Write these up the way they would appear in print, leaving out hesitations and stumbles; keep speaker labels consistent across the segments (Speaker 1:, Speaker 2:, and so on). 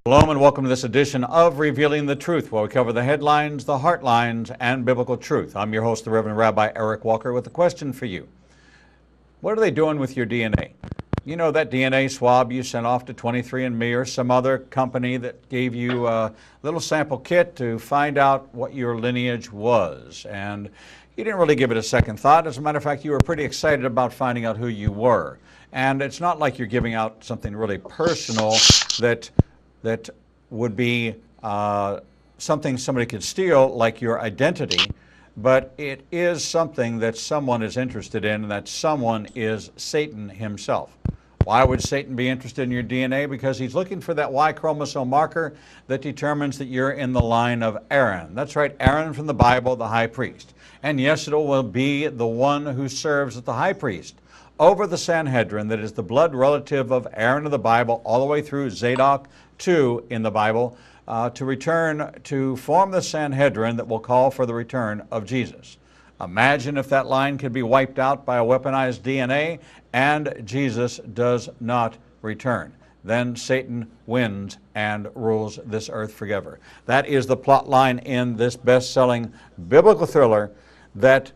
Speaker 1: Shalom and welcome to this edition of Revealing the Truth, where we cover the headlines, the heartlines, and biblical truth. I'm your host, the Reverend Rabbi Eric Walker, with a question for you. What are they doing with your DNA? You know, that DNA swab you sent off to 23andMe or some other company that gave you a little sample kit to find out what your lineage was. And you didn't really give it a second thought. As a matter of fact, you were pretty excited about finding out who you were. And it's not like you're giving out something really personal that would be something somebody could steal, like your identity, but it is something that someone is interested in, and that someone is Satan himself. Why would Satan be interested in your DNA? Because he's looking for that Y chromosome marker that determines that you're in the line of Aaron. That's right, Aaron from the Bible, the high priest. And yes, it will be the one who serves as the high priest over the Sanhedrin, that is the blood relative of Aaron of the Bible, all the way through Zadok 2 in the Bible, to return to form the Sanhedrin that will call for the return of Jesus. Imagine if that line could be wiped out by a weaponized DNA and Jesus does not return. Then Satan wins and rules this earth forever. That is the plot line in this best-selling biblical thriller that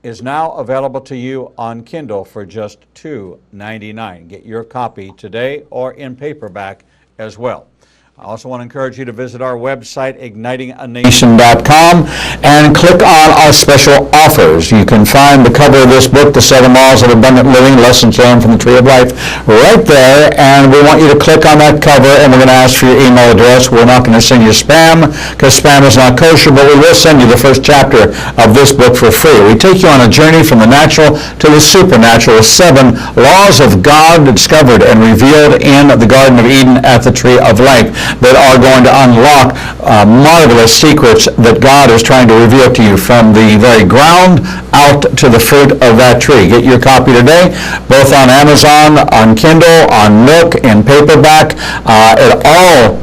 Speaker 1: is now available to you on Kindle for just $2.99. Get your copy today or in paperback as well. I also want to encourage you to visit our website, ignitinganation.com, and click on our special offers. You can find the cover of this book, The 7 Laws of Abundant Living, Lessons Learned from the Tree of Life, right there, and we want you to click on that cover, and we're going to ask for your email address. We're not going to send you spam, because spam is not kosher, but we will send you the first chapter of this book for free. We take you on a journey from the natural to the supernatural, 7 laws of God discovered and revealed in the Garden of Eden at the Tree of Life, that are going to unlock marvelous secrets that God is trying to reveal to you from the very ground out to the fruit of that tree. Get your copy today, both on Amazon, on Kindle, on Nook, in paperback, at all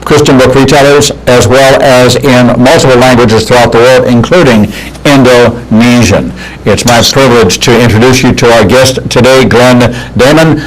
Speaker 1: Christian book retailers, as well as in multiple languages throughout the world, including Indonesian. It's my privilege to introduce you to our guest today, Daman.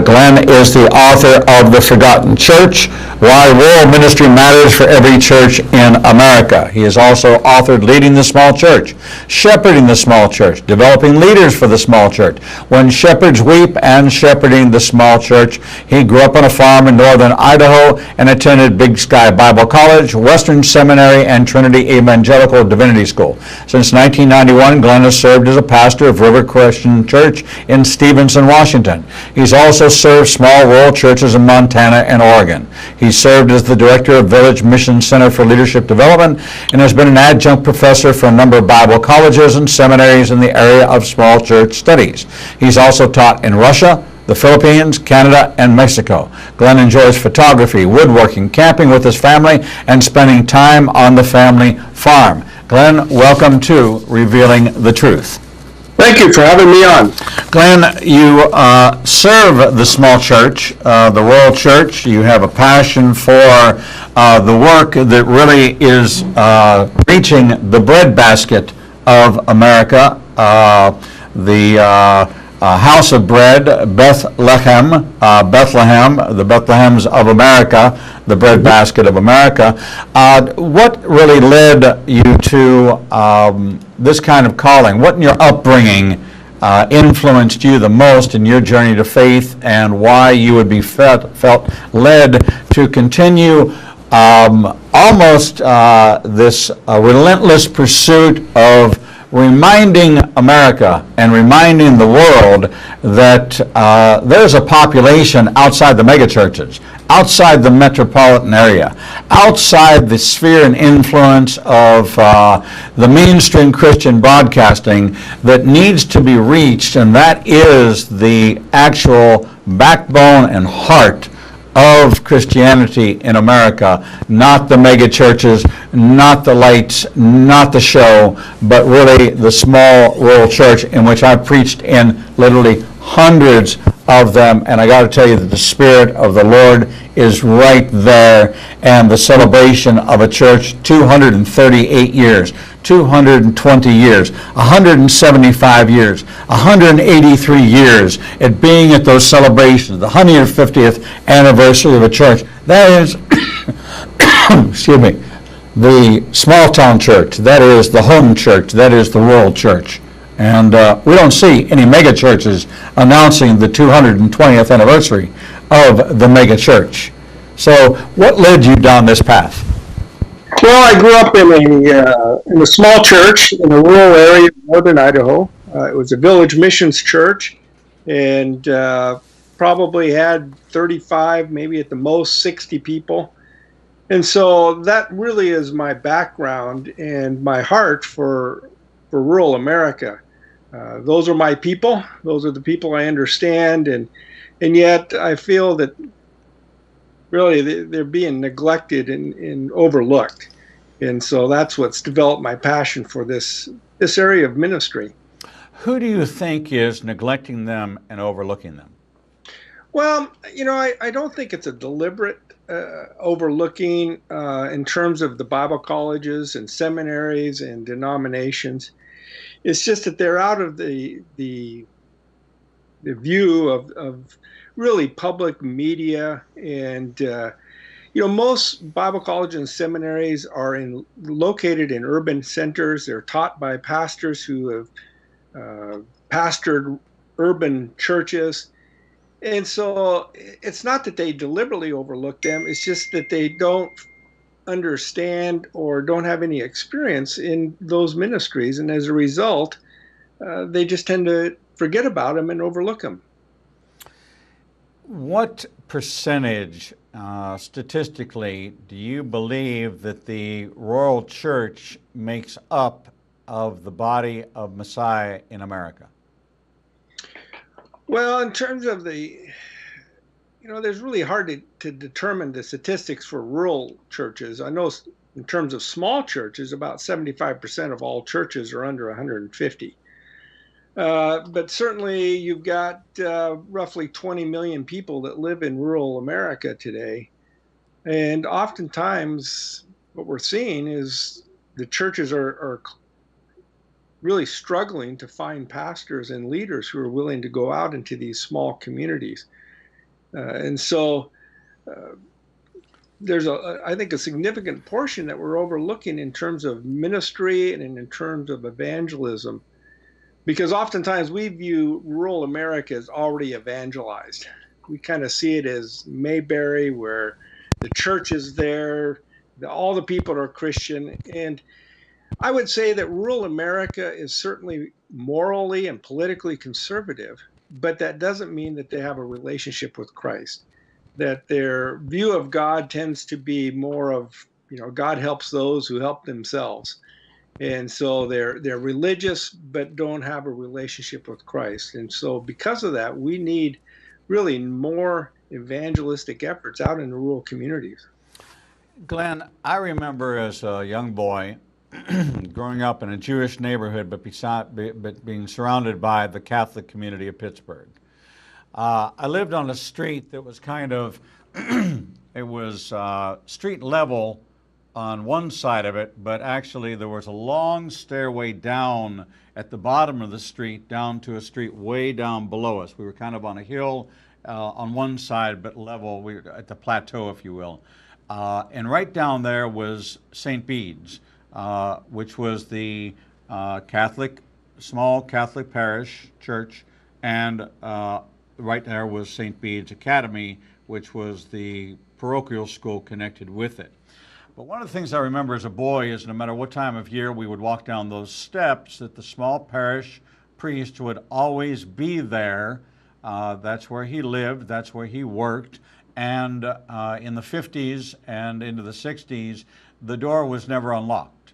Speaker 1: Glenn is the author of The Forgotten Church, Why Rural Ministry Matters for Every Church in America. He has also authored Leading the Small Church, Shepherding the Small Church, Developing Leaders for the Small Church, When Shepherds Weep, and Shepherding the Small Church. He grew up on a farm in northern Idaho and attended Big Sky Bible College, Western Seminary, and Trinity Evangelical Divinity School. Since 1991, Glenn has served as a pastor of River Christian Church in Stevenson, Washington. He's also served small rural churches in Montana and Oregon. He served as the director of Village Mission Center for Leadership Development and has been an adjunct professor for a number of Bible colleges and seminaries in the area of small church studies. He's also taught in Russia, the Philippines, Canada, and Mexico. Glenn enjoys photography, woodworking, camping with his family, and spending time on the family farm. Glenn, welcome to Revealing the Truth.
Speaker 2: Thank you for having me on.
Speaker 1: Glenn, you serve the small church, the rural church. You have a passion for the work that really is reaching the breadbasket of America, the House of Bread, Bethlehem, the Bethlehems of America, the breadbasket of America. What really led you to this kind of calling? What in your upbringing influenced you the most in your journey to faith, and why you would be felt led to continue almost this relentless pursuit of reminding America and reminding the world that there's a population outside the megachurches, outside the metropolitan area, outside the sphere and influence of the mainstream Christian broadcasting that needs to be reached, and that is the actual backbone and heart of Christianity in America, not the mega churches, not the lights, not the show, but really the small rural church in which I've preached in literally hundreds of them, and I got to tell you that the Spirit of the Lord is right there, and the celebration of a church 238 years, 220 years, 175 years, 183 years at being at those celebrations, the 150th anniversary of a church. That is, excuse me, the small town church, that is the home church, that is the world church. And we don't see any mega churches announcing the 220th anniversary of the mega church. So what led you down this path?
Speaker 2: Well, I grew up in a small church in a rural area of northern Idaho. It was a village missions church, and probably had 35, maybe at the most 60 people. And so that really is my background and my heart for rural America. Those are my people. Those are the people I understand, and yet I feel that really they're being neglected and overlooked. And so that's what's developed my passion for this area of ministry.
Speaker 1: Who do you think is neglecting them and overlooking them?
Speaker 2: Well, I don't think it's a deliberate overlooking in terms of the Bible colleges and seminaries and denominations. It's just that they're out of the view of really public media, and most Bible colleges and seminaries are located in urban centers. They're taught by pastors who have pastored urban churches. And so it's not that they deliberately overlook them, it's just that they don't understand or don't have any experience in those ministries. And as a result, they just tend to forget about them and overlook them.
Speaker 1: What percentage, statistically, do you believe that the rural church makes up of the body of Messiah in America?
Speaker 2: Well, in terms of there's really hard to determine the statistics for rural churches. I know in terms of small churches, about 75% of all churches are under 150. But certainly you've got roughly 20 million people that live in rural America today. And oftentimes what we're seeing is the churches are really struggling to find pastors and leaders who are willing to go out into these small communities. And so there's I think a significant portion that we're overlooking in terms of ministry and in terms of evangelism, because oftentimes we view rural America as already evangelized. We kind of see it as Mayberry, where the church is there, all the people are Christian. And I would say that rural America is certainly morally and politically conservative, but that doesn't mean that they have a relationship with Christ. That their view of God tends to be more of, God helps those who help themselves. And so they're religious, but don't have a relationship with Christ. And so because of that, we need really more evangelistic efforts out in the rural communities.
Speaker 1: Glenn, I remember as a young boy growing up in a Jewish neighborhood, but being surrounded by the Catholic community of Pittsburgh. I lived on a street that was kind of, it was street level on one side of it, but actually there was a long stairway down at the bottom of the street, down to a street way down below us. We were kind of on a hill on one side, but level. We were at the plateau, if you will. And right down there was St. Bede's, which was the small Catholic parish church, and right there was St. Bede's Academy, which was the parochial school connected with it. But one of the things I remember as a boy is no matter what time of year we would walk down those steps, that the small parish priest would always be there. That's where he lived, that's where he worked. And in the 50s and into the 60s, the door was never unlocked.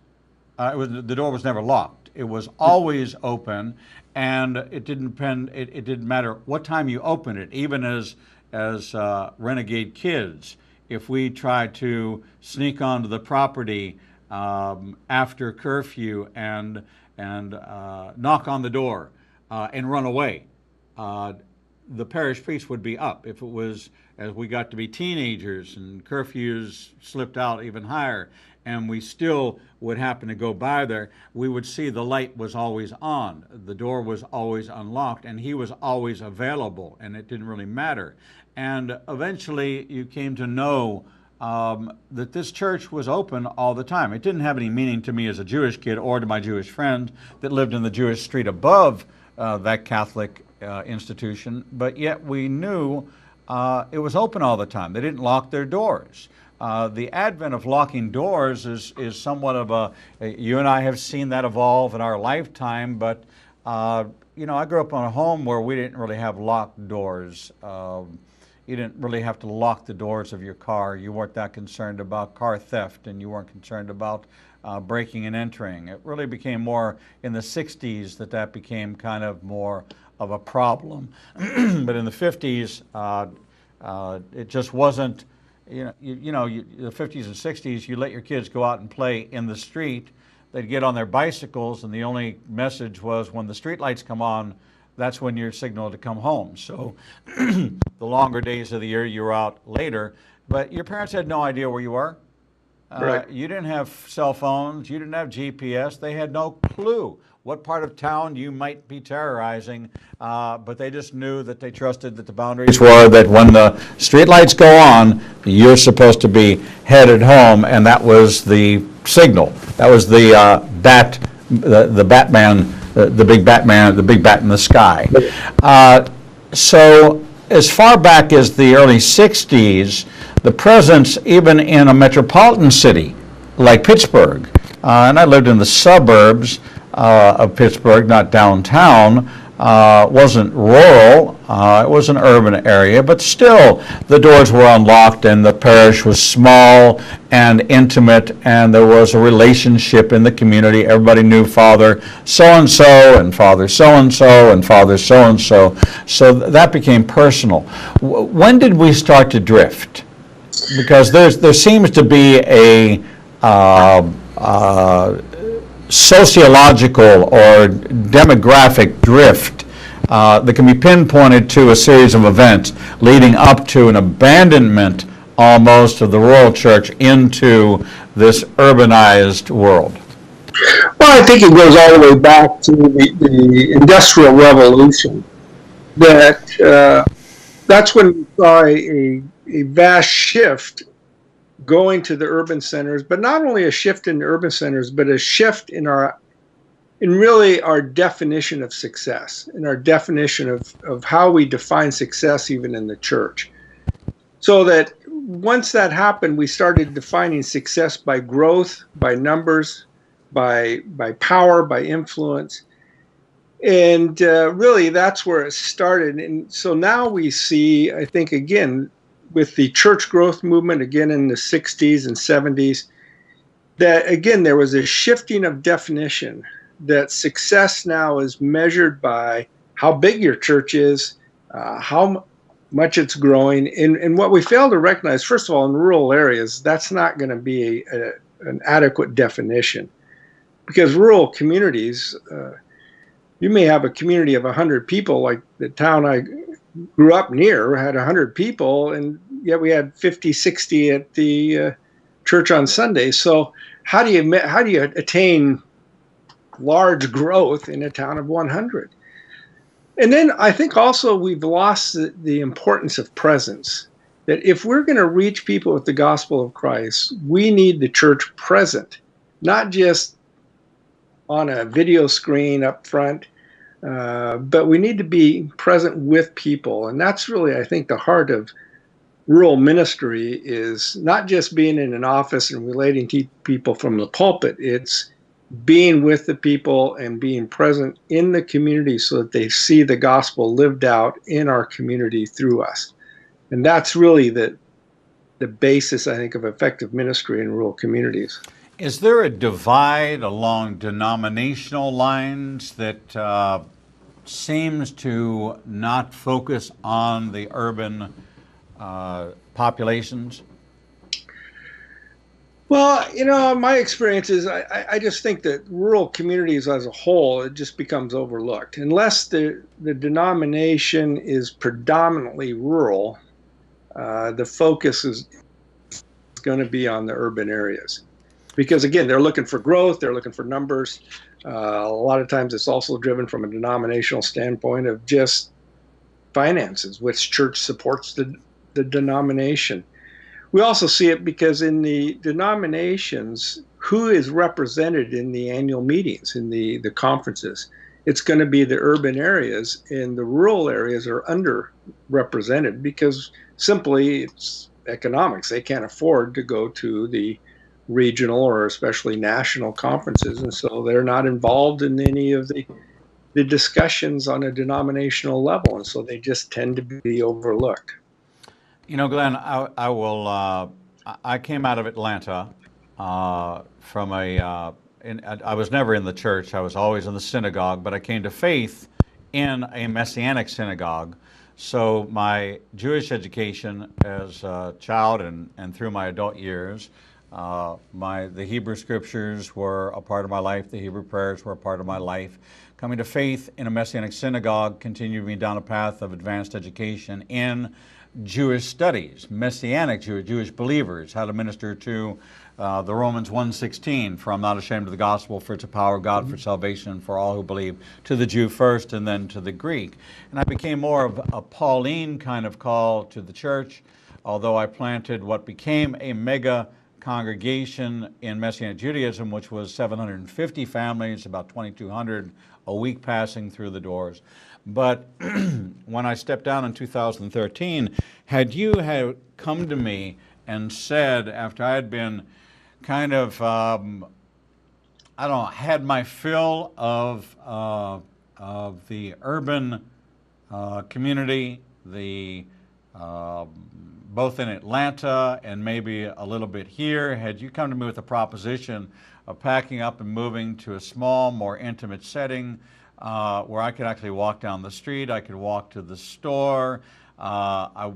Speaker 1: The door was never locked. It was always open, and it didn't matter what time you opened it. Even as renegade kids, if we tried to sneak onto the property after curfew and knock on the door and run away, the parish priest would be up. If it was as we got to be teenagers and curfews slipped out even higher, and we still would happen to go by there, we would see the light was always on, the door was always unlocked, and he was always available, and it didn't really matter. And eventually you came to know that this church was open all the time. It didn't have any meaning to me as a Jewish kid or to my Jewish friend that lived in the Jewish street above that Catholic institution, but yet we knew it was open all the time. They didn't lock their doors. The advent of locking doors is somewhat of you and I have seen that evolve in our lifetime, but you know, I grew up in a home where we didn't really have locked doors. You didn't really have to lock the doors of your car. You weren't that concerned about car theft, and you weren't concerned about breaking and entering. It really became more in the 60s that became kind of more of a problem. But in the 50s, it just wasn't, the 50s and 60s, you let your kids go out and play in the street. They'd get on their bicycles, and the only message was when the street lights come on, that's when you're signaled to come home. So the longer days of the year, you were out later, but your parents had no idea where you were.
Speaker 2: Right.
Speaker 1: You didn't have cell phones. You didn't have GPS. They had no clue what part of town you might be terrorizing, but they just knew that they trusted that the boundaries were that when the street lights go on, you're supposed to be headed home, and that was the signal. That was the the Batman, the big Batman, the big bat in the sky. So as far back as the early 60s, the presence even in a metropolitan city like Pittsburgh, and I lived in the suburbs of Pittsburgh, not downtown, wasn't rural, it was an urban area, but still the doors were unlocked and the parish was small and intimate, and there was a relationship in the community. Everybody knew Father so-and-so and Father so-and-so and Father so-and-so, so that became personal. When did we start to drift? Because there seems to be a sociological or demographic drift that can be pinpointed to a series of events leading up to an abandonment almost of the rural church into this urbanized world.
Speaker 3: Well, I think it goes all the way back to the Industrial Revolution. That's when we saw a vast shift going to the urban centers, but not only a shift in the urban centers, but a shift in really our definition of success, in our definition of how we define success even in the church. So that once that happened, we started defining success by growth, by numbers, by power, by influence. And really that's where it started. And so now we see, I think, again, with the church growth movement, again in the 60s and 70s, that again, there was a shifting of definition, that success now is measured by how big your church is, how much it's growing. And what we fail to recognize, first of all, in rural areas, that's not going to be an adequate definition. Because rural communities, you may have a community of 100 people, like the town I grew up near had 100 people, and yet we had 50, 60 at the church on Sunday. So how do you attain large growth in a town of 100? And then I think also we've lost the importance of presence. That if we're going to reach people with the gospel of Christ, we need the church present, not just on a video screen up front, but we need to be present with people. And that's really, I think, the heart of rural ministry, is not just being in an office and relating to people from the pulpit. It's being with the people and being present in the community so that they see the gospel lived out in our community through us. And that's really the basis, I think, of effective ministry in rural communities.
Speaker 1: Is there a divide along denominational lines that seems to not focus on the urban populations?
Speaker 3: Well, my experience is I just think that rural communities as a whole, it just becomes overlooked. Unless the denomination is predominantly rural, the focus is going to be on the urban areas. Because again, they're looking for growth, they're looking for numbers. A lot of times it's also driven from a denominational standpoint of just finances, which church supports the denomination. We also see it because in the denominations, who is represented in the annual meetings, in the conferences? It's going to be the urban areas, and the rural areas are underrepresented because simply it's economics. They can't afford to go to the regional or especially national conferences, and so they're not involved in any of the discussions on a denominational level, and so they just tend to be overlooked.
Speaker 1: Glenn, I will. I came out of Atlanta from I was never in the church. I was always in the synagogue, but I came to faith in a Messianic synagogue. So my Jewish education as a child and through my adult years, the Hebrew scriptures were a part of my life. The Hebrew prayers were a part of my life. Coming to faith in a Messianic synagogue continued me down a path of advanced education in Jewish studies, Messianic Jewish believers, how to minister to the Romans 1:16, for I'm not ashamed of the gospel, for it's a power of God for salvation for all who believe, to the Jew first and then to the Greek. And I became more of a Pauline kind of call to the church, although I planted what became a mega congregation in Messianic Judaism, which was 750 families, about 2,200 a week passing through the doors. But when I stepped down in 2013, had you had come to me and said, after I had been kind of, had my fill of the urban community, both in Atlanta and maybe a little bit here, had you come to me with a proposition of packing up and moving to a small, more intimate setting, where I could actually walk down the street, I could walk to the store, I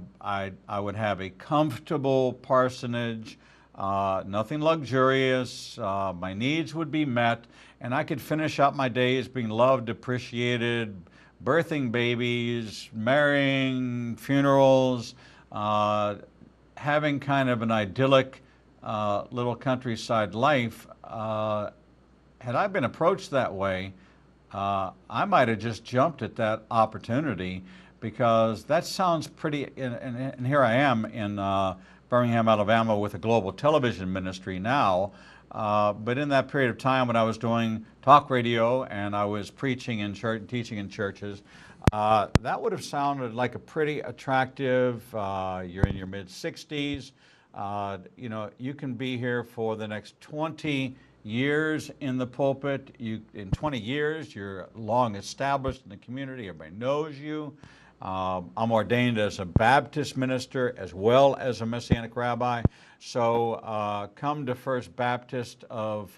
Speaker 1: would have a comfortable parsonage, nothing luxurious, my needs would be met, and I could finish up my days being loved, appreciated, birthing babies, marrying, funerals, having kind of an idyllic little countryside life. Had I been approached that way, I might have just jumped at that opportunity, because that sounds pretty, and here I am in Birmingham, Alabama with a global television ministry now, but in that period of time when I was doing talk radio and I was preaching in church, teaching in churches, that would have sounded like a pretty attractive, you're in your mid-60s, you can be here for the next 20 years in the pulpit. In 20 years, you're long established in the community. Everybody knows you. I'm ordained as a Baptist minister as well as a Messianic rabbi. So come to First Baptist of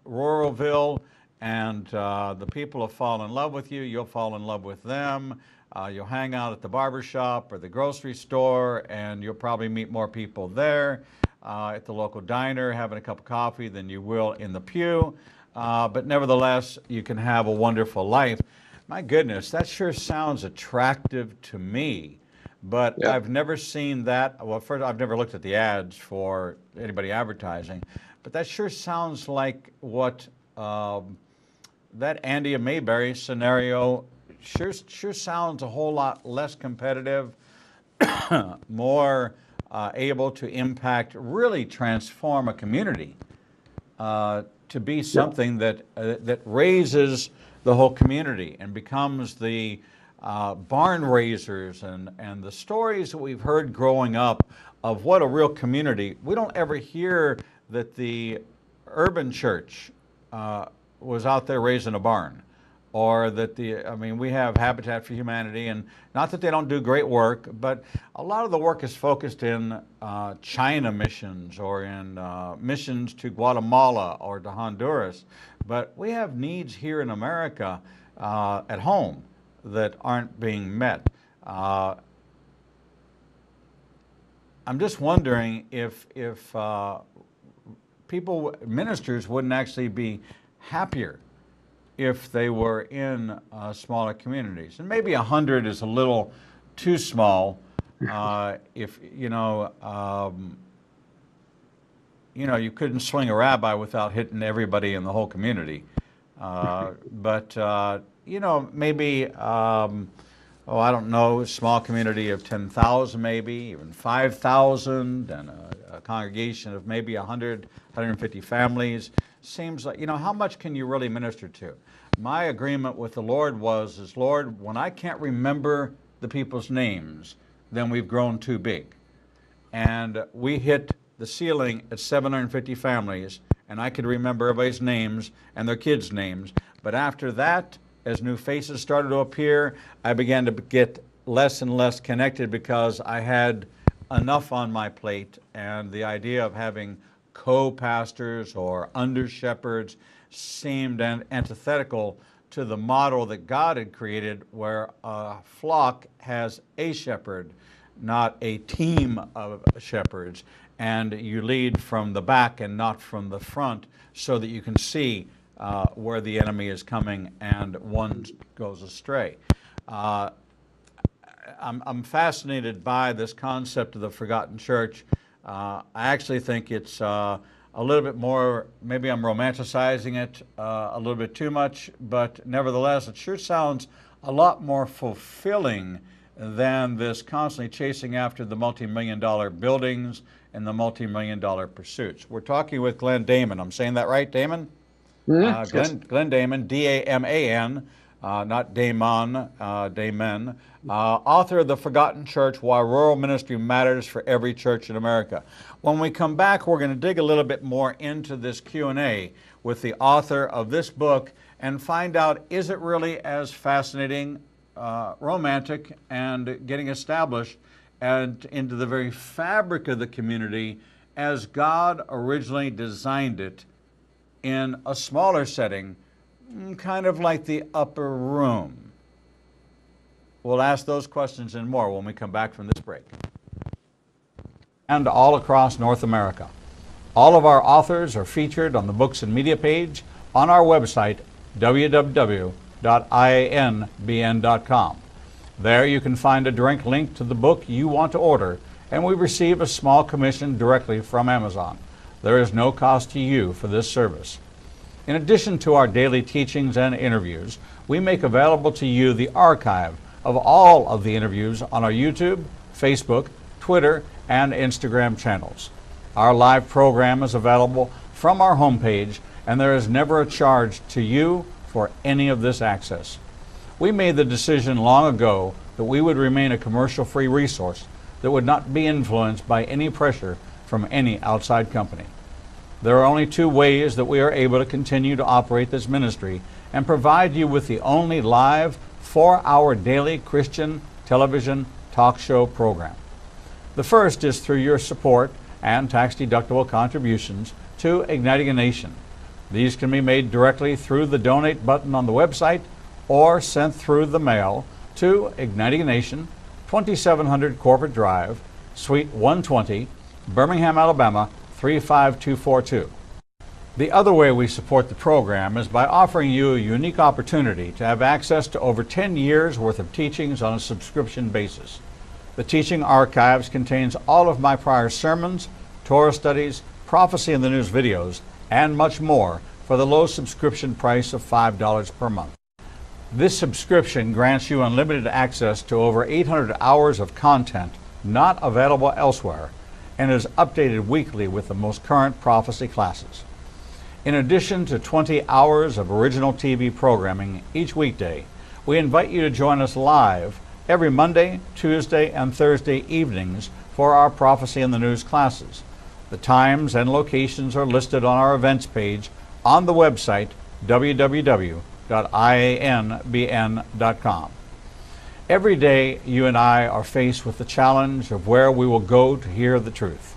Speaker 1: Ruralville, and the people will fall in love with you. You'll fall in love with them. You'll hang out at the barbershop or the grocery store, and you'll probably meet more people there at the local diner having a cup of coffee than you will in the pew. But nevertheless, you can have a wonderful life. My goodness, that sure sounds attractive to me. But yeah. I've never seen that. Well, first, I've never looked at the ads for anybody advertising. But that sure sounds like what that Andy Mayberry scenario sure sounds a whole lot less competitive, more able to impact, really transform a community to be something that raises the whole community and becomes the barn raisers and the stories that we've heard growing up of what a real community. We don't ever hear that the urban church was out there raising a barn, or that we have Habitat for Humanity, and not that they don't do great work, but a lot of the work is focused in China missions or in missions to Guatemala or to Honduras. But we have needs here in America at home that aren't being met. I I'm just wondering if ministers wouldn't actually be happier if they were in smaller communities. And maybe 100 is a little too small. If you couldn't swing a rabbi without hitting everybody in the whole community. But maybe, I don't know, a small community of 10,000 maybe, even 5,000, and a congregation of maybe 100, 150 families. Seems like, how much can you really minister to? My agreement with the Lord is, Lord, when I can't remember the people's names, then we've grown too big. And we hit the ceiling at 750 families, and I could remember everybody's names and their kids' names. But after that, as new faces started to appear, I began to get less and less connected because I had enough on my plate, and the idea of having co-pastors or under-shepherds seemed antithetical to the model that God had created, where a flock has a shepherd, not a team of shepherds, and you lead from the back and not from the front so that you can see where the enemy is coming and one goes astray. I'm fascinated by this concept of the forgotten church. I actually think it's a little bit more, maybe I'm romanticizing it a little bit too much, but nevertheless, it sure sounds a lot more fulfilling than this constantly chasing after the multi-million-dollar buildings and the multi-million-dollar pursuits. We're talking with Glenn Daman. I'm saying that right, Daman? Glenn Daman, D-A-M-A-N, not Daman, Daman, author of The Forgotten Church, Why Rural Ministry Matters for Every Church in America. When we come back, we're going to dig a little bit more into this Q&A with the author of this book and find out, is it really as fascinating, romantic, and getting established and into the very fabric of the community as God originally designed it in a smaller setting, kind of like the upper room? We'll ask those questions and more when we come back from this break. And all across North America. All of our authors are featured on the Books and Media page on our website, www.ianbn.com. There you can find a direct link to the book you want to order, and we receive a small commission directly from Amazon. There is no cost to you for this service. In addition to our daily teachings and interviews, we make available to you the archive of all of the interviews on our YouTube, Facebook, Twitter, and Instagram channels. Our live program is available from our homepage, and there is never a charge to you for any of this access. We made the decision long ago that we would remain a commercial-free resource that would not be influenced by any pressure from any outside company. There are only two ways that we are able to continue to operate this ministry and provide you with the only live 4-hour daily Christian television talk show program. The first is through your support and tax-deductible contributions to Igniting a Nation. These can be made directly through the donate button on the website or sent through the mail to Igniting a Nation, 2700 Corporate Drive, Suite 120, Birmingham, Alabama, 35242. The other way we support the program is by offering you a unique opportunity to have access to over 10 years worth of teachings on a subscription basis. The teaching archives contains all of my prior sermons, Torah studies, prophecy in the news videos, and much more for the low subscription price of $5 per month. This subscription grants you unlimited access to over 800 hours of content not available elsewhere and is updated weekly with the most current prophecy classes. In addition to 20 hours of original TV programming each weekday, we invite you to join us live every Monday, Tuesday, and Thursday evenings for our Prophecy in the News classes. The times and locations are listed on our events page on the website www.ianbn.com. Every day, you and I are faced with the challenge of where we will go to hear the truth.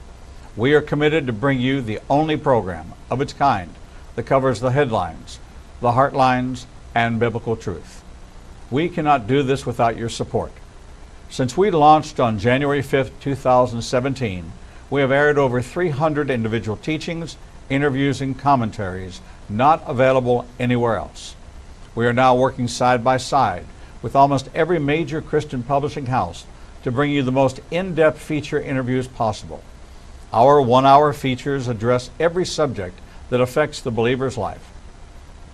Speaker 1: We are committed to bring you the only program of its kind that covers the headlines, the heartlines, and biblical truth. We cannot do this without your support. Since we launched on January 5th, 2017, we have aired over 300 individual teachings, interviews, and commentaries not available anywhere else. We are now working side by side with almost every major Christian publishing house to bring you the most in-depth feature interviews possible. Our one-hour features address every subject that affects the believer's life.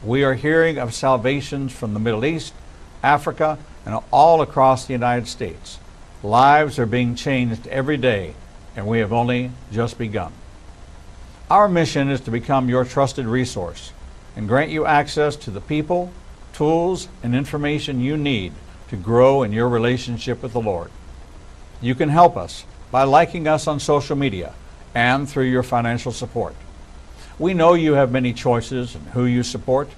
Speaker 1: We are hearing of salvations from the Middle East, Africa, and all across the United States. Lives are being changed every day, and we have only just begun. Our mission is to become your trusted resource and grant you access to the people, tools, and information you need to grow in your relationship with the Lord. You can help us by liking us on social media and through your financial support. We know you have many choices in who you support,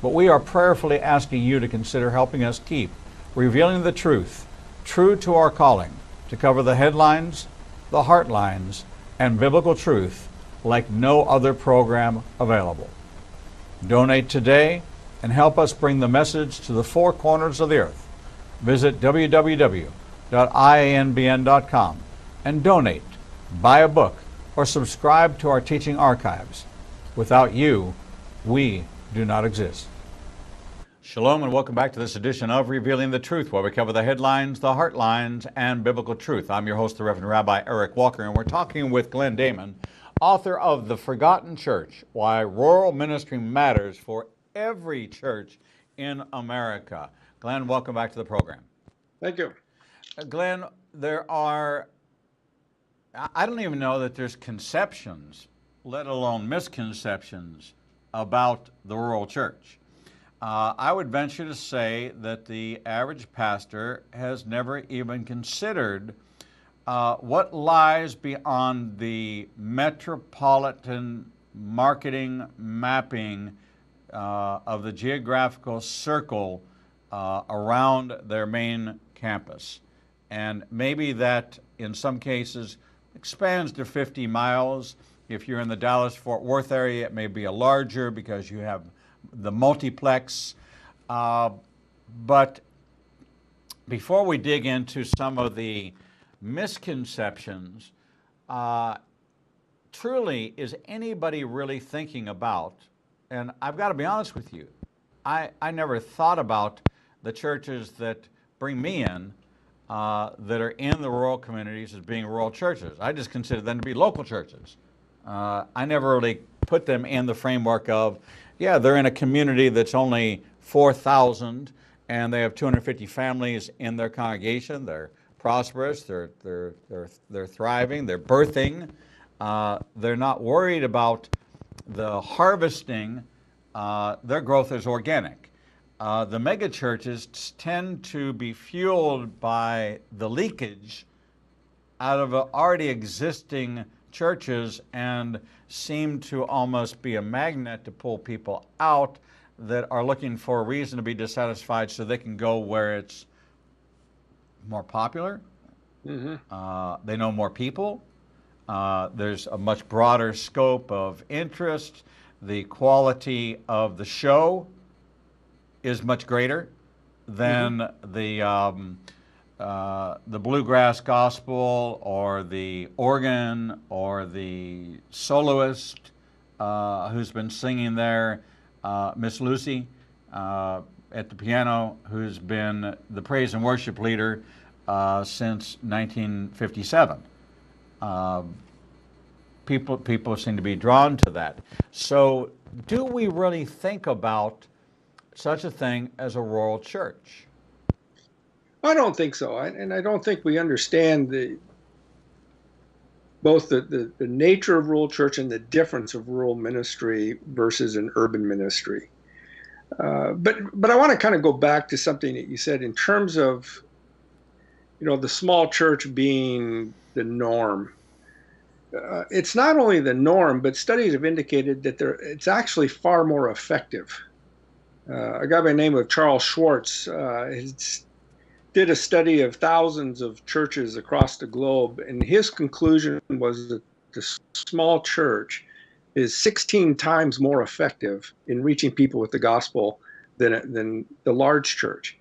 Speaker 1: but we are prayerfully asking you to consider helping us keep revealing the truth, true to our calling, to cover the headlines, the heartlines, and biblical truth like no other program available. Donate today and help us bring the message to the four corners of the earth. Visit www.ianbn.com and donate, buy a book, or subscribe to our teaching archives. Without you, we do not exist. Shalom and welcome back to this edition of Revealing the Truth, where we cover the headlines, the heartlines, and biblical truth. I'm your host, the Reverend Rabbi Eric Walker, and we're talking with Glenn Daman, author of The Forgotten Church, Why Rural Ministry Matters for Every Church in America. Glenn, welcome back to the program.
Speaker 2: Thank you.
Speaker 1: Glenn, I don't even know that there's conceptions, let alone misconceptions, about the rural church. I would venture to say that the average pastor has never even considered what lies beyond the metropolitan marketing mapping of the geographical circle around their main campus. And maybe that, in some cases, expands to 50 miles. If you're in the Dallas-Fort Worth area, it may be a larger because you have the multiplex. But before we dig into some of the misconceptions, truly, is anybody really thinking about, and I've got to be honest with you, I never thought about the churches that bring me in that are in the rural communities as being rural churches. I just consider them to be local churches. I never really put them in the framework of, yeah, they're in a community that's only 4,000 and they have 250 families in their congregation. They're prosperous, they're thriving, they're birthing. They're not worried about the harvesting. Their growth is organic. The mega churches tend to be fueled by the leakage out of already existing churches and seem to almost be a magnet to pull people out that are looking for a reason to be dissatisfied so they can go where it's more popular. Mm-hmm. They know more people. There's a much broader scope of interest. The quality of the show is much greater than mm-hmm. The bluegrass gospel or the organ or the soloist who's been singing there, Miss Lucy at the piano, who's been the praise and worship leader since 1957. People seem to be drawn to that. So do we really think about such a thing as a rural church?
Speaker 2: I don't think so, and I don't think we understand both the nature of rural church and the difference of rural ministry versus an urban ministry. But I want to kind of go back to something that you said in terms of, the small church being the norm. It's not only the norm, but studies have indicated that it's actually far more effective. A guy by the name of Charles Schwartz did a study of thousands of churches across the globe, and his conclusion was that the small church is 16 times more effective in reaching people with the gospel than the large church.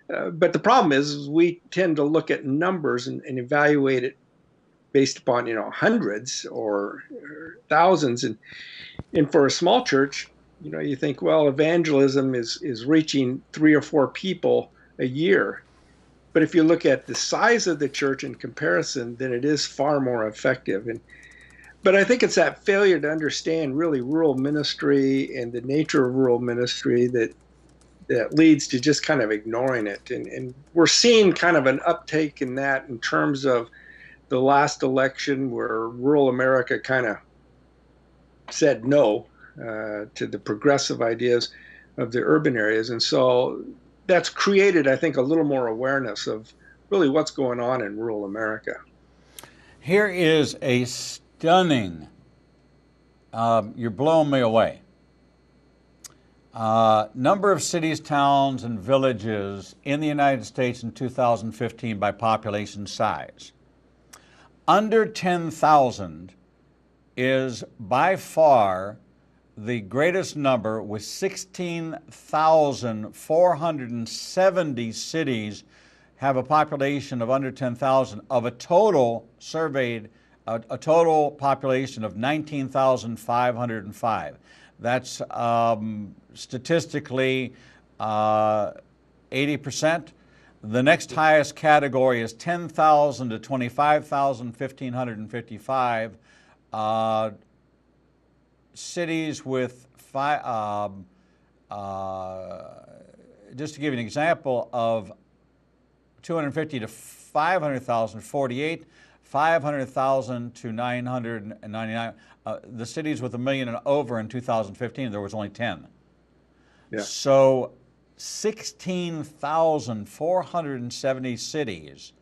Speaker 3: But the problem is we tend to look at numbers and evaluate it based upon, hundreds or thousands. And for a small church, you think, well, evangelism is reaching 3 or 4 people a year. But if you look at the size of the church in comparison, then it is far more effective. But I think it's that failure to understand really rural ministry and the nature of rural ministry that leads to just kind of ignoring it. And we're seeing kind of an uptake in that in terms of the last election, where rural America kind of said no to the progressive ideas of the urban areas. And so that's created, I think, a little more awareness of really what's going on in rural America.
Speaker 1: Here is a stunning, you're blowing me away. Number of cities, towns, and villages in the United States in 2015 by population size. Under 10,000 is by far the greatest number, with 16,470 cities have a population of under 10,000 of a total surveyed, a total population of 19,505. That's statistically 80%. The next highest category is 10,000 to 25,000, 1,555. Cities with just to give you an example, of 250 to 500,000, 48, 500,000 to 999. The cities with 1 million and over in 2015, there was only 10.
Speaker 3: Yeah.
Speaker 1: So 16,470 cities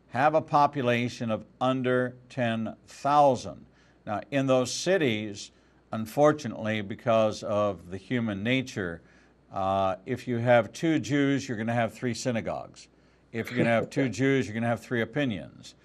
Speaker 1: have a population of under 10,000. Now, in those cities, unfortunately, because of the human nature, if you have 2 Jews, you're going to have 3 synagogues. If you're going to have 2 Jews, you're going to have 3 opinions.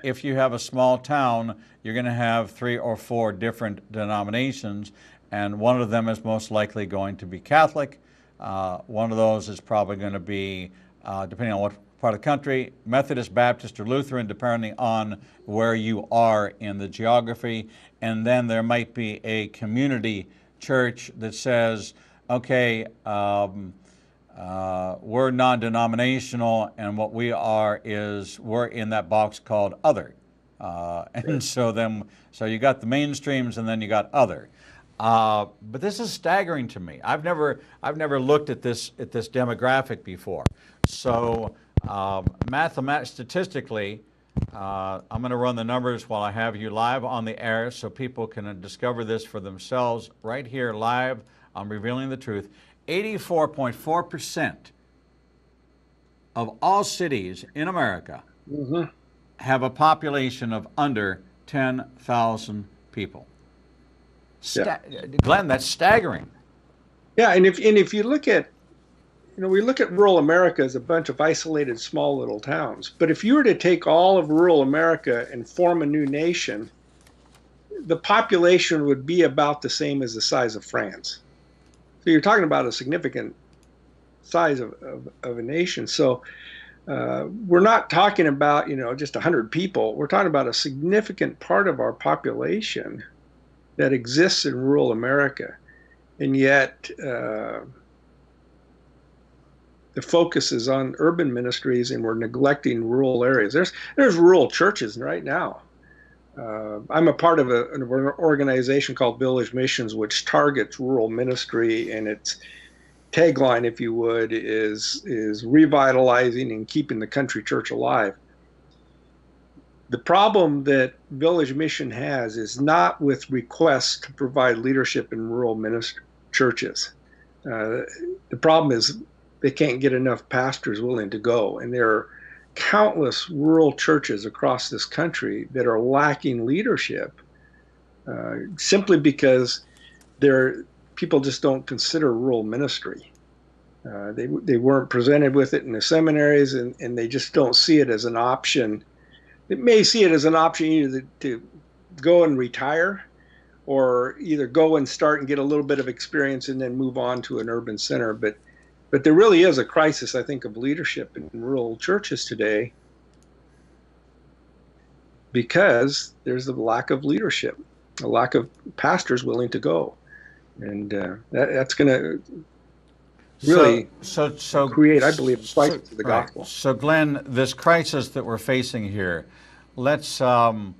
Speaker 1: If you have a small town, you're going to have 3 or 4 different denominations, and one of them is most likely going to be Catholic. One of those is probably going to be, depending on what part of the country, Methodist, Baptist, or Lutheran, depending on where you are in the geography. And then there might be a community church that says, okay, we're non-denominational, and what we are is we're in that box called other. And so you got the mainstreams, and then you got other. But this is staggering to me. I've never looked at this demographic before. So statistically, I'm going to run the numbers while I have you live on the air, so people can discover this for themselves right here live on Revealing the Truth. 84.4% of all cities in America have a population of under 10,000 people. Glenn, that's staggering.
Speaker 3: Yeah, and if you look at, we look at rural America as a bunch of isolated small little towns. But if you were to take all of rural America and form a new nation, the population would be about the same as the size of France. So you're talking about a significant size of a nation. So we're not talking about, just 100 people. We're talking about a significant part of our population that exists in rural America. And yet the focus is on urban ministries, and we're neglecting rural areas. There's rural churches right now. I'm a part of an organization called Village Missions, which targets rural ministry, and its tagline, if you would, is revitalizing and keeping the country church alive. The problem that Village Mission has is not with requests to provide leadership in rural churches. The problem is they can't get enough pastors willing to go, and there are countless rural churches across this country that are lacking leadership simply because people just don't consider rural ministry. They weren't presented with it in the seminaries, and they just don't see it as an option. They may see it as an option either to go and retire, or either go and start and get a little bit of experience and then move on to an urban center. But But there really is a crisis, I think, of leadership in rural churches today because there's a lack of leadership, a lack of pastors willing to go. And that's going to really create, I believe, a crisis of the gospel.
Speaker 1: So, Glenn, this crisis that we're facing here, let's take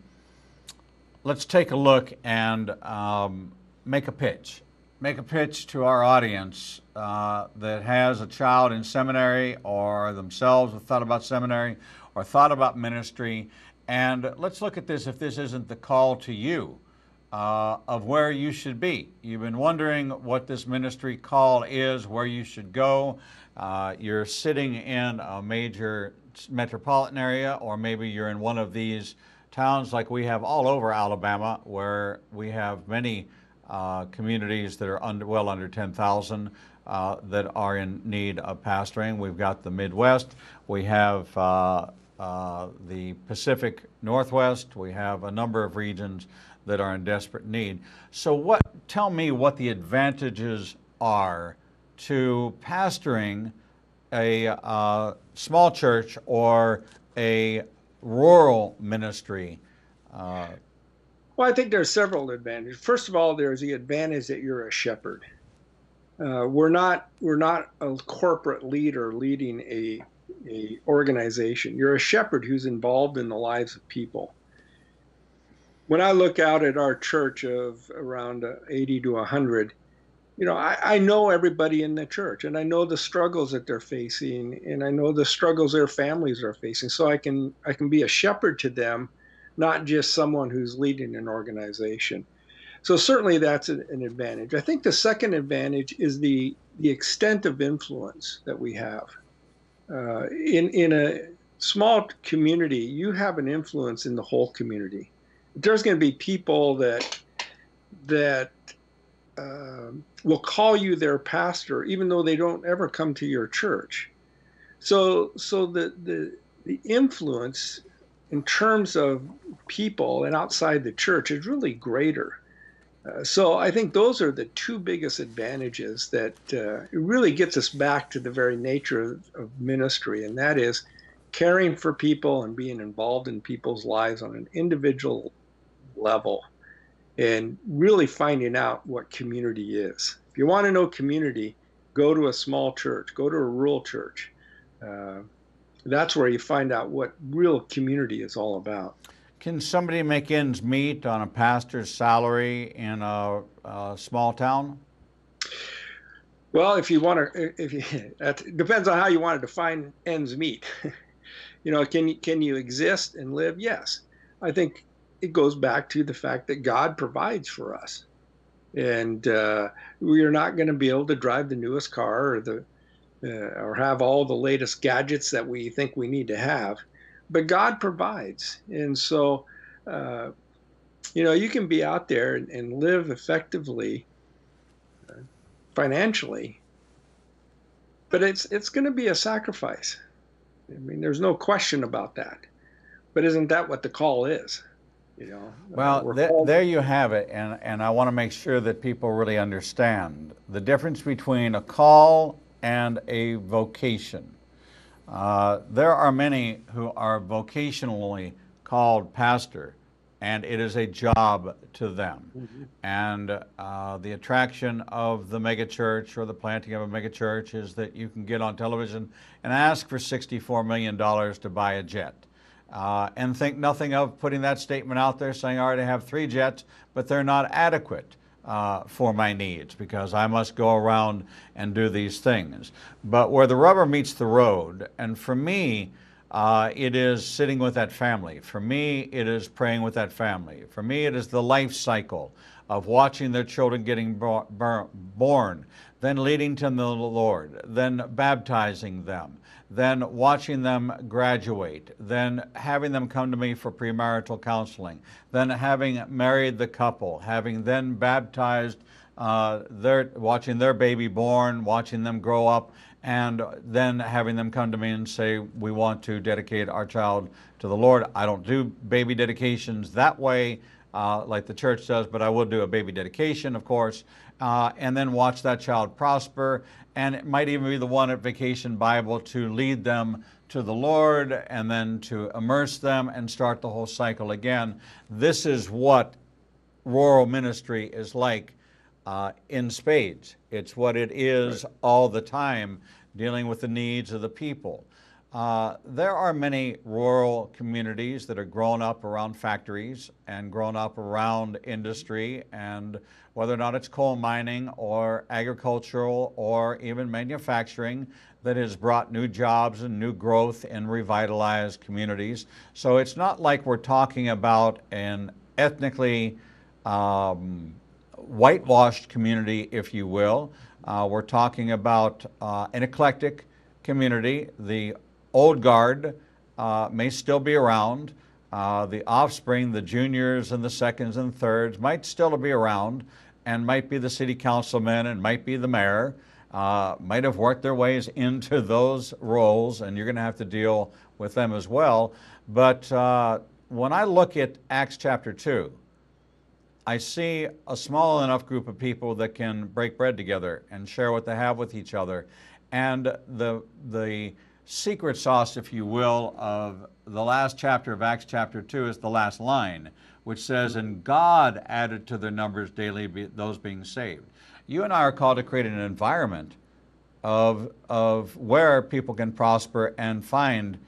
Speaker 1: a look and make a pitch. Make a pitch to our audience that has a child in seminary or themselves have thought about seminary or thought about ministry. And let's look at this if this isn't the call to you of where you should be. You've been wondering what this ministry call is, where you should go. You're sitting in a major metropolitan area, or maybe you're in one of these towns like we have all over Alabama, where we have many communities that are well under 10,000 that are in need of pastoring. We've got the Midwest. We have the Pacific Northwest. We have a number of regions that are in desperate need. So tell me what the advantages are to pastoring a small church or a rural ministry.
Speaker 3: Well, I think there's several advantages. First of all, there's the advantage that you're a shepherd. We're not a corporate leader leading a organization. You're a shepherd who's involved in the lives of people. When I look out at our church of around 80 to 100, I know everybody in the church, and I know the struggles that they're facing, and I know the struggles their families are facing. So I can be a shepherd to them, not just someone who's leading an organization. So certainly that's an advantage. I think the second advantage is the extent of influence that we have. In a small community, you have an influence in the whole community. There's going to be people that will call you their pastor, even though they don't ever come to your church. So the influence in terms of people and outside the church is really greater. So I think those are the two biggest advantages that it really gets us back to the very nature of ministry, and that is caring for people and being involved in people's lives on an individual level and really finding out what community is. If you want to know community, go to a small church, go to a rural church. That's where you find out what real community is all about.
Speaker 1: Can somebody make ends meet on a pastor's salary in a small town?
Speaker 3: Well, if you want to, it depends on how you want to define ends meet. Can you exist and live? Yes. I think it goes back to the fact that God provides for us, and we are not going to be able to drive the newest car or have all the latest gadgets that we think we need to have. But God provides. And so, you can be out there and live effectively financially, but it's going to be a sacrifice. I mean, there's no question about that. But isn't that what the call is?
Speaker 1: Well, there you have it. And I want to make sure that people really understand the difference between a call and a vocation. There are many who are vocationally called pastor, and it is a job to them. Mm-hmm. And the attraction of the megachurch or the planting of a megachurch is that you can get on television and ask for $64 million to buy a jet. And think nothing of putting that statement out there saying, I already have 3 jets, but they're not adequate for my needs because I must go around and do these things. But where the rubber meets the road, and for me, it is sitting with that family. For me, it is praying with that family. For me, it is the life cycle of watching their children getting born, then leading to the Lord, then baptizing them, then watching them graduate, then having them come to me for premarital counseling, then having married the couple, having then baptized, watching their baby born, watching them grow up, and then having them come to me and say, we want to dedicate our child to the Lord. I don't do baby dedications that way. like the church does, but I will do a baby dedication, of course, and then watch that child prosper. And it might even be the one at Vacation Bible to lead them to the Lord and then to immerse them and start the whole cycle again. This is what rural ministry is like in spades. It's what it is all the time, dealing with the needs of the people. There are many rural communities that are grown up around factories and grown up around industry, and whether or not it's coal mining or agricultural or even manufacturing, that has brought new jobs and new growth in revitalized communities. So it's not like we're talking about an ethnically whitewashed community, if you will. We're talking about an eclectic community. The old guard may still be around. The offspring, the juniors and the seconds and thirds might still be around and might be the city councilman and might be the mayor, might have worked their ways into those roles, and you're going to have to deal with them as well. But when I look at Acts chapter 2, I see a small enough group of people that can break bread together and share what they have with each other. And the secret sauce, if you will, of the last chapter of Acts chapter 2 is the last line, which says, "And God added to their numbers daily those being saved." You and I are called to create an environment of where people can prosper and find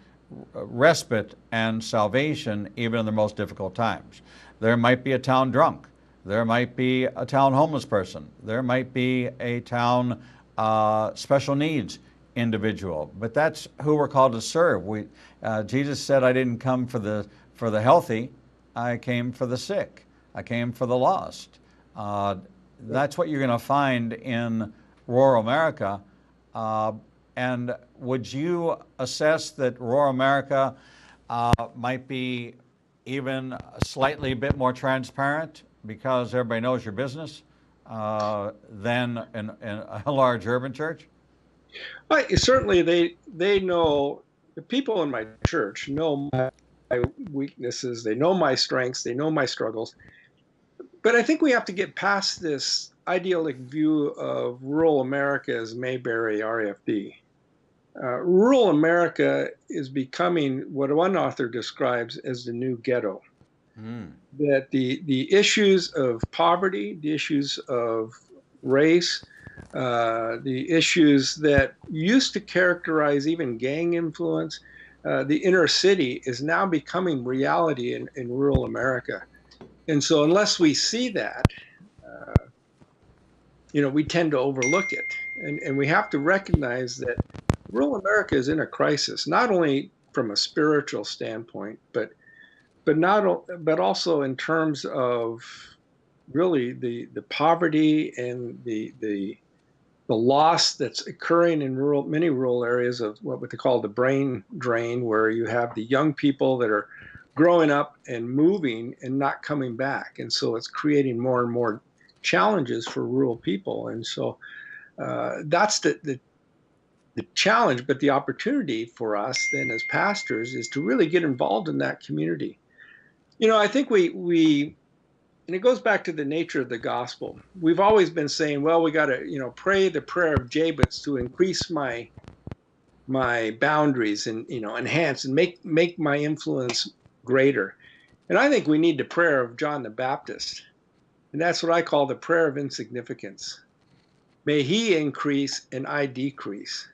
Speaker 1: respite and salvation even in the most difficult times. There might be a town drunk. There might be a town homeless person. There might be a town special needs individual. But that's who we're called to serve. Jesus said, "I didn't come for the healthy. I came for the sick. I came for the lost." That's what you're going to find in rural America. And would you assess that rural America might be even slightly a bit more transparent because everybody knows your business than in a large urban church?
Speaker 2: Well, certainly they know, the people in my church know my weaknesses, they know my strengths, they know my struggles. But I think we have to get past this idyllic view of rural America as Mayberry RFD. Rural America is becoming what one author describes as the new ghetto. That the issues of poverty, the issues of race, the issues that used to characterize even gang influence, the inner city is now becoming reality in rural America. And so unless we see that, we tend to overlook it. And we have to recognize that rural America is in a crisis, not only from a spiritual standpoint, but also in terms of really the poverty and the loss that's occurring in many rural areas of what they call the brain drain, where you have the young people that are growing up and moving and not coming back. And so it's creating more and more challenges for rural people. And so that's the challenge, but the opportunity for us then as pastors is to really get involved in that community. I think we and it goes back to the nature of the gospel. We've always been saying, well, we got to, pray the prayer of Jabez to increase my boundaries and, enhance and make my influence greater. And I think we need the prayer of John the Baptist. And that's what I call the prayer of insignificance. May he increase and I decrease.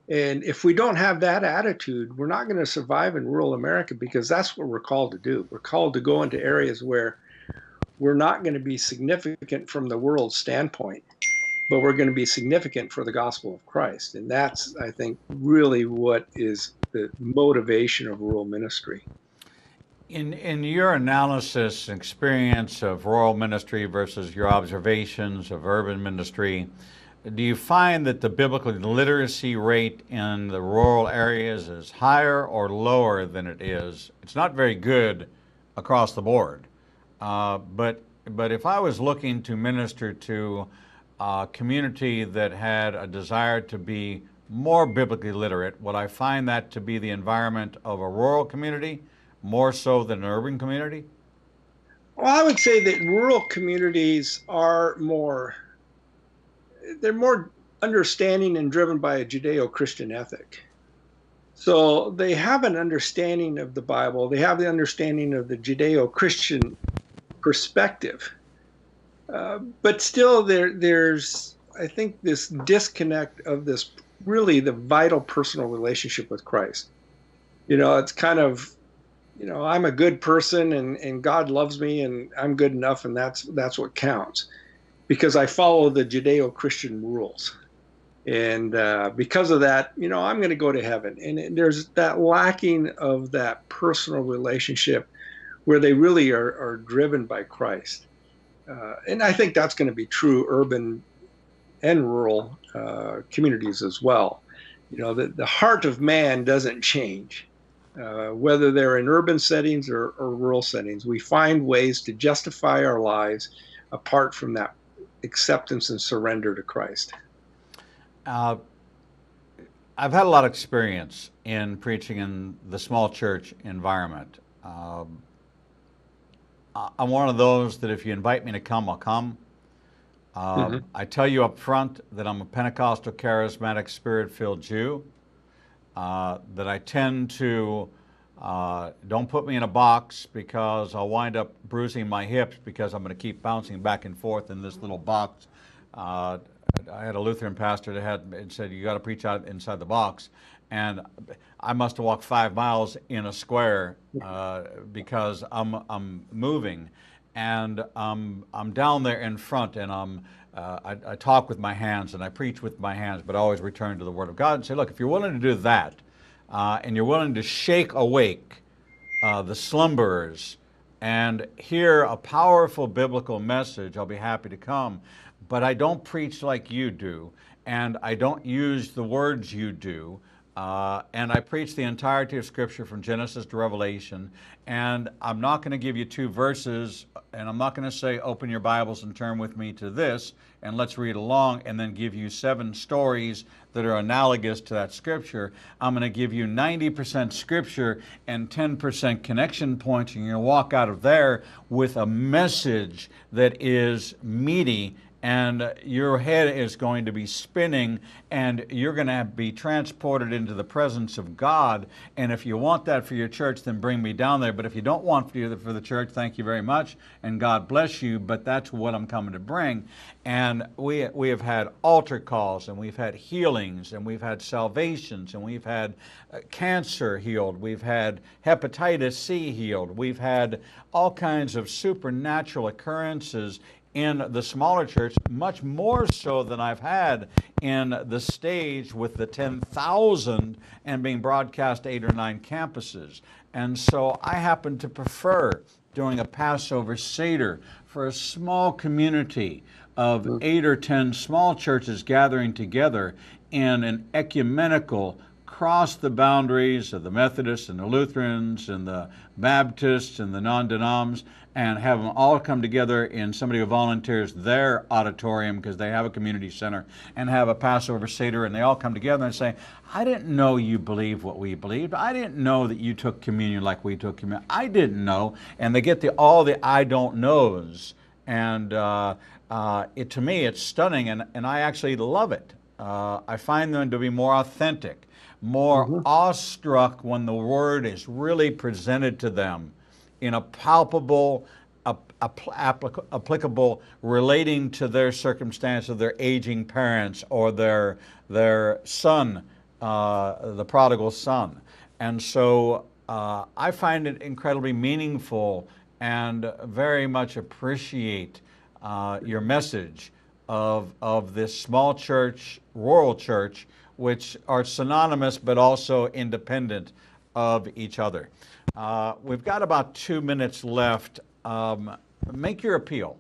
Speaker 2: And if we don't have that attitude, we're not going to survive in rural America, because that's what we're called to do. We're called to go into areas where we're not going to be significant from the world's standpoint, but we're going to be significant for the gospel of Christ. And that's, I think, really what is the motivation of rural ministry.
Speaker 1: In your analysis and experience of rural ministry versus your observations of urban ministry, do you find that the biblical literacy rate in the rural areas is higher or lower than it is? It's not very good across the board. But if I was looking to minister to a community that had a desire to be more biblically literate, would I find that to be the environment of a rural community more so than an urban community?
Speaker 2: Well, I would say that rural communities are they're more understanding and driven by a Judeo-Christian ethic. So they have an understanding of the Bible. They have the understanding of the Judeo-Christian perspective. But still, there's, I think, this disconnect of this really the vital personal relationship with Christ. It's kind of, I'm a good person and God loves me and I'm good enough and that's what counts because I follow the Judeo-Christian rules. And because of that, I'm going to go to heaven. And there's that lacking of that personal relationship where they really are driven by Christ. And I think that's going to be true urban and rural communities as well. The heart of man doesn't change, whether they're in urban settings or rural settings. We find ways to justify our lives apart from that acceptance and surrender to Christ.
Speaker 1: I've had a lot of experience in preaching in the small church environment. I'm one of those that if you invite me to come, I'll come. I tell you up front that I'm a Pentecostal, charismatic, spirit-filled Jew, that I tend to don't put me in a box because I'll wind up bruising my hips because I'm going to keep bouncing back and forth in this little box. I had a Lutheran pastor that had said, you got to preach out inside the box. And I must have walked 5 miles in a square because I'm moving. And I'm down there in front and I talk with my hands and I preach with my hands, but I always return to the Word of God and say, look, if you're willing to do that and you're willing to shake awake the slumberers and hear a powerful biblical message, I'll be happy to come. But I don't preach like you do, and I don't use the words you do. And I preach the entirety of Scripture from Genesis to Revelation. And I'm not going to give you 2 verses, and I'm not going to say, open your Bibles and turn with me to this, and let's read along, and then give you 7 stories that are analogous to that Scripture. I'm going to give you 90% Scripture and 10% connection points, and you're going to walk out of there with a message that is meaty, and your head is going to be spinning and you're going to be transported into the presence of God. And if you want that for your church, then bring me down there. But if you don't want for the church, thank you very much and God bless you, but that's what I'm coming to bring. And we have had altar calls and we've had healings and we've had salvations and we've had cancer healed, we've had hepatitis C healed, we've had all kinds of supernatural occurrences in the smaller church, much more so than I've had in the stage with the 10,000 and being broadcast to 8 or 9 campuses. And so I happen to prefer doing a Passover Seder for a small community of 8 or 10 small churches gathering together in an ecumenical cross the boundaries of the Methodists and the Lutherans and the Baptists and the non-denoms and have them all come together in somebody who volunteers their auditorium because they have a community center and have a Passover Seder, and they all come together and say, I didn't know you believed what we believed. I didn't know that you took communion like we took communion. I didn't know. And they get all the I don't knows. And to me, it's stunning, and I actually love it. I find them to be more authentic, more awestruck when the Word is really presented to them in a palpable, applicable, relating to their circumstance of their aging parents or their son, the prodigal son. And so I find it incredibly meaningful and very much appreciate your message of this small church, rural church, which are synonymous but also independent of each other. We've got about 2 minutes left. Make your appeal.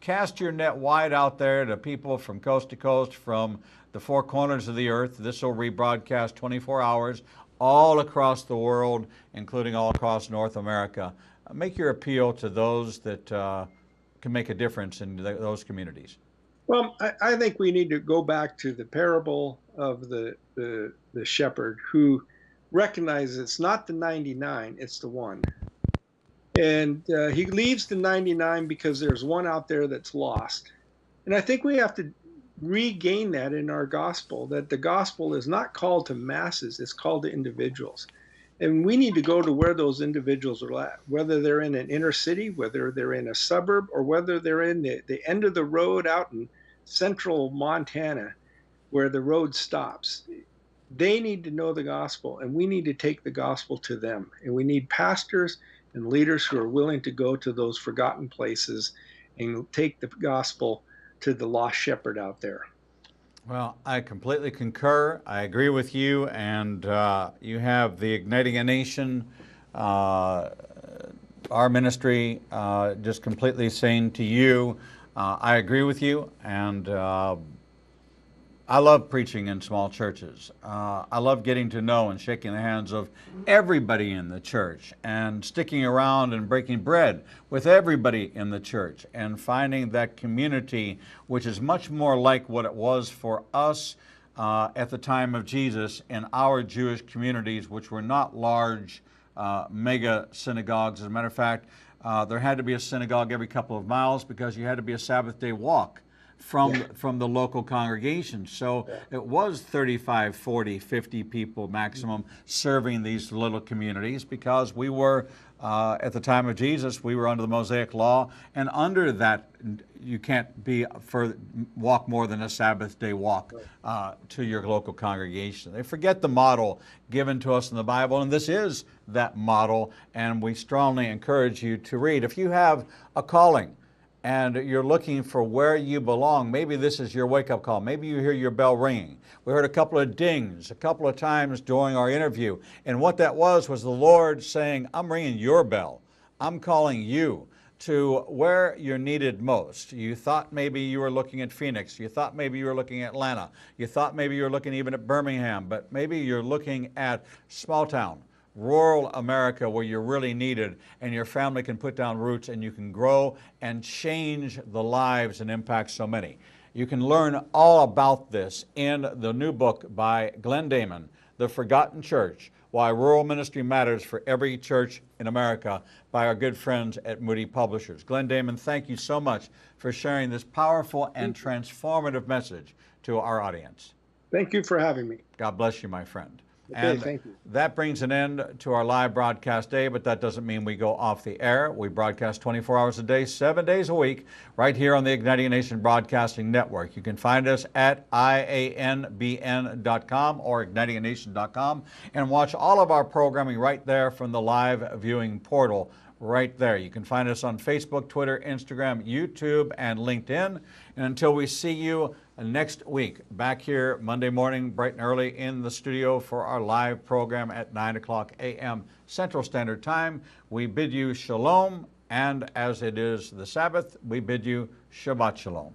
Speaker 1: Cast your net wide out there to people from coast to coast, from the 4 corners of the earth. This will rebroadcast 24 hours all across the world, including all across North America. Make your appeal to those that can make a difference in those communities.
Speaker 2: Well, I think we need to go back to the parable of the shepherd who recognizes it's not the 99, it's the one. And he leaves the 99 because there's one out there that's lost. And I think we have to regain that in our gospel, that the gospel is not called to masses, it's called to individuals. And we need to go to where those individuals are at, whether they're in an inner city, whether they're in a suburb, or whether they're in the end of the road out in central Montana where the road stops. They need to know the gospel, and we need to take the gospel to them. And we need pastors and leaders who are willing to go to those forgotten places and take the gospel to the lost shepherd out there.
Speaker 1: Well, I completely concur. I agree with you, and you have the Igniting a Nation, our ministry, just completely saying to you, I agree with you, and I love preaching in small churches. I love getting to know and shaking the hands of everybody in the church and sticking around and breaking bread with everybody in the church and finding that community, which is much more like what it was for us at the time of Jesus in our Jewish communities, which were not large mega synagogues. As a matter of fact, there had to be a synagogue every couple of miles because you had to be a Sabbath day walk from the local congregation. So it was 35, 40, 50 people maximum serving these little communities because we were, at the time of Jesus, we were under the Mosaic law, and under that you can't walk more than a Sabbath day walk to your local congregation. They forget the model given to us in the Bible, and this is that model, and we strongly encourage you to read. If you have a calling, and you're looking for where you belong, maybe this is your wake-up call. Maybe you hear your bell ringing. We heard a couple of dings a couple of times during our interview, and what that was the Lord saying, I'm ringing your bell. I'm calling you to where you're needed most. You thought maybe you were looking at Phoenix. You thought maybe you were looking at Atlanta. You thought maybe you were looking even at Birmingham, but maybe you're looking at small town, rural America, where you're really needed, and your family can put down roots and you can grow and change the lives and impact so many. You can learn all about this in the new book by Glenn Daman, The Forgotten Church, Why Rural Ministry Matters for Every Church in America, by our good friends at Moody Publishers. Glenn Daman, thank you so much for sharing this powerful and transformative message to our audience.
Speaker 2: Thank you for having me.
Speaker 1: God bless you, my friend.
Speaker 2: Okay,
Speaker 1: And
Speaker 2: thank you.
Speaker 1: that brings an end to our live broadcast day, but that doesn't mean we go off the air. We broadcast 24 hours a day, 7 days a week, right here on the Igniting a Nation Broadcasting Network. You can find us at ianbn.com or ignitinganation.com and watch all of our programming right there from the live viewing portal right there. You can find us on Facebook, Twitter, Instagram, YouTube, and LinkedIn. And until we see you next week, back here Monday morning, bright and early in the studio for our live program at 9 o'clock a.m. Central Standard Time, we bid you shalom, and as it is the Sabbath, we bid you Shabbat Shalom.